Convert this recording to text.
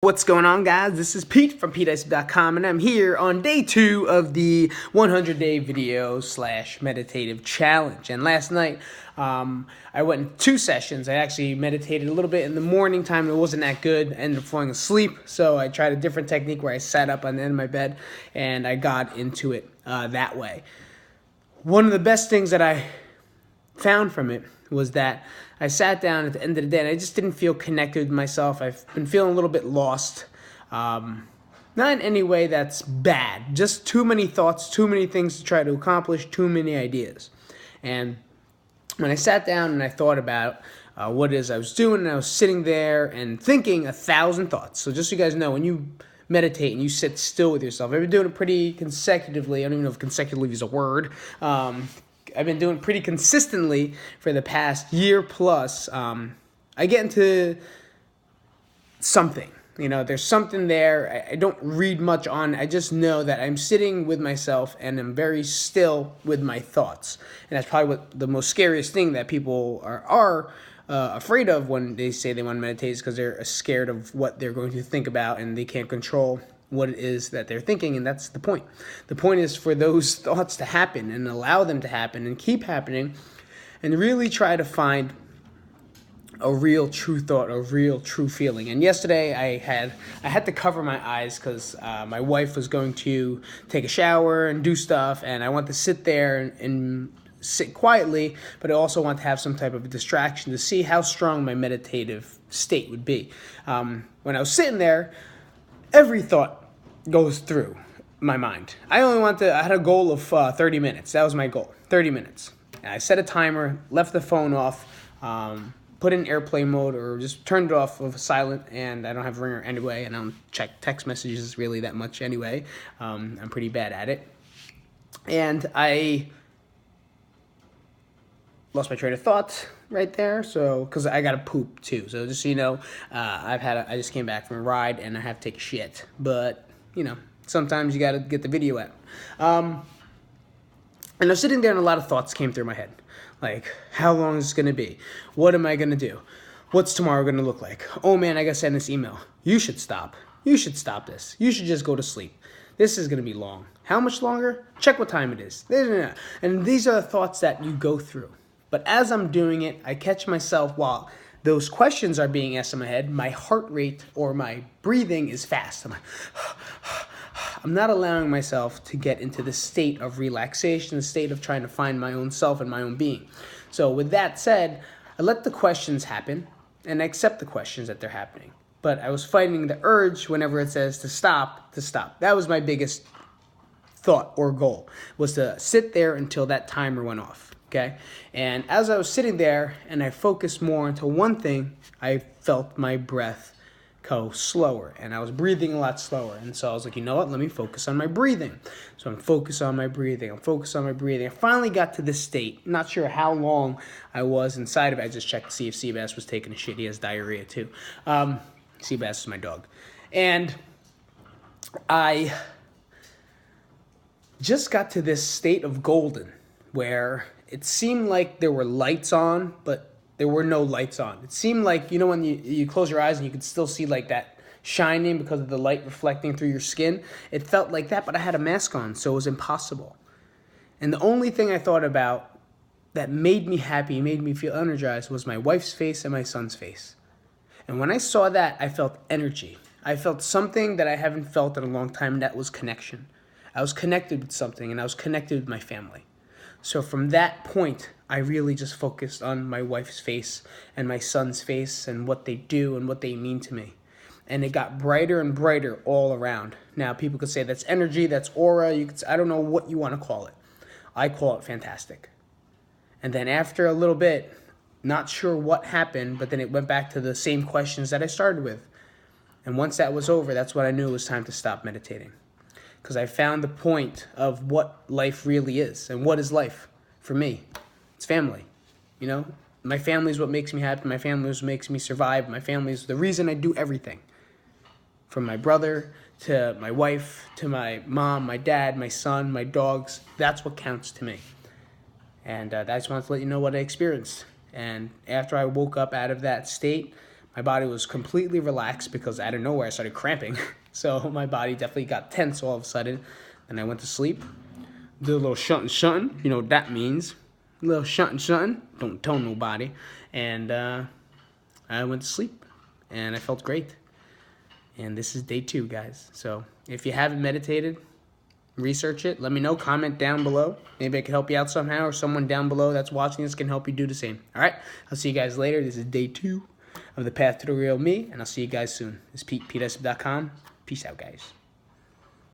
What's going on, guys? This is Pete from PeteIsip.com, and I'm here on day 2 of the 100-day video / meditative challenge. And last night, I went in 2 sessions. I actually meditated a little bit in the morning time. It wasn't that good. I ended up falling asleep, so I tried a different technique where I sat up on the end of my bed, and I got into it that way. One of the best things that I found from it was that I sat down at the end of the day and I just didn't feel connected with myself. I've been feeling a little bit lost. Not in any way that's bad, just too many thoughts, too many things to try to accomplish, too many ideas. And when I sat down and I thought about what it is I was doing, and I was sitting there and thinking 1,000 thoughts. So just so you guys know, when you meditate and you sit still with yourself, I've been doing it pretty consecutively. I don't even know if consecutively is a word. I've been doing pretty consistently for the past year plus. I get into something. You know, there's something there. I don't read much on it. I just know that I'm sitting with myself and I'm very still with my thoughts. And that's probably what the most scariest thing that people are afraid of when they say they want to meditate, is because they're scared of what they're going to think about and they can't control what it is that they're thinking, and that's the point. The point is for those thoughts to happen and allow them to happen and keep happening, and really try to find a real true thought, a real true feeling. And yesterday I had to cover my eyes because my wife was going to take a shower and do stuff, and I want to sit there and sit quietly, but I also want to have some type of a distraction to see how strong my meditative state would be. When I was sitting there, every thought goes through my mind. I had a goal of 30 minutes. That was my goal, 30 minutes. And I set a timer, left the phone off, put it in airplane mode, or just turned it off of silent, and I don't have a ringer anyway, and I don't check text messages really that much anyway. I'm pretty bad at it. And I lost my train of thought right there, so because I gotta poop too. So just so you know, I just came back from a ride and I have to take a shit. But you know, sometimes you gotta get the video out. And I was sitting there and a lot of thoughts came through my head, like how long is this gonna be? What am I gonna do? What's tomorrow gonna look like? Oh man, I gotta send this email. You should stop. You should stop this. You should just go to sleep. This is gonna be long. How much longer? Check what time it is. And these are the thoughts that you go through. But as I'm doing it, I catch myself while those questions are being asked in my head, my heart rate or my breathing is fast. I'm not allowing myself to get into the state of relaxation, the state of trying to find my own self and my own being. So with that said, I let the questions happen and I accept the questions that they're happening. But I was fighting the urge whenever it says to stop, to stop. That was my biggest thought or goal, was to sit there until that timer went off. Okay, and as I was sitting there and I focused more into one thing, I felt my breath go slower and I was breathing a lot slower. And so I was like, you know what, let me focus on my breathing. So I'm focused on my breathing. I finally got to this state. Not sure how long I was inside of it. I just checked to see if Seabass was taking a shit. He has diarrhea too. Seabass is my dog. And I just got to this state of golden where it seemed like there were lights on, but there were no lights on. It seemed like, you know, when you close your eyes and you could still see like that shining because of the light reflecting through your skin. It felt like that, but I had a mask on, so it was impossible. And the only thing I thought about that made me happy, made me feel energized, was my wife's face and my son's face. And when I saw that, I felt energy. I felt something that I haven't felt in a long time, and that was connection. I was connected with something, and I was connected with my family. So from that point, I really just focused on my wife's face and my son's face and what they do and what they mean to me. And it got brighter and brighter all around. Now, people could say that's energy, that's aura. I don't know what you want to call it. I call it fantastic. And then after a little bit, not sure what happened, but then it went back to the same questions that I started with. And once that was over, that's when I knew it was time to stop meditating. Because I found the point of what life really is. And what is life? For me, it's family. You know, my family is what makes me happy. My family is what makes me survive. My family is the reason I do everything. From my brother to my wife to my mom, my dad, my son, my dogs. That's what counts to me. And I just wanted to let you know what I experienced. And after I woke up out of that state, my body was completely relaxed because out of nowhere I started cramping. So my body definitely got tense all of a sudden. Then I went to sleep, did a little shunting, you know what that means. A little shunting, don't tell nobody. And I went to sleep, and I felt great. And this is day 2, guys. So if you haven't meditated, research it. Let me know. Comment down below. Maybe I can help you out somehow, or someone down below that's watching this can help you do the same. All right? I'll see you guys later. This is day 2 of the Path to the Real Me, and I'll see you guys soon. This is Pete, PeteIsip.com. Peace out, guys.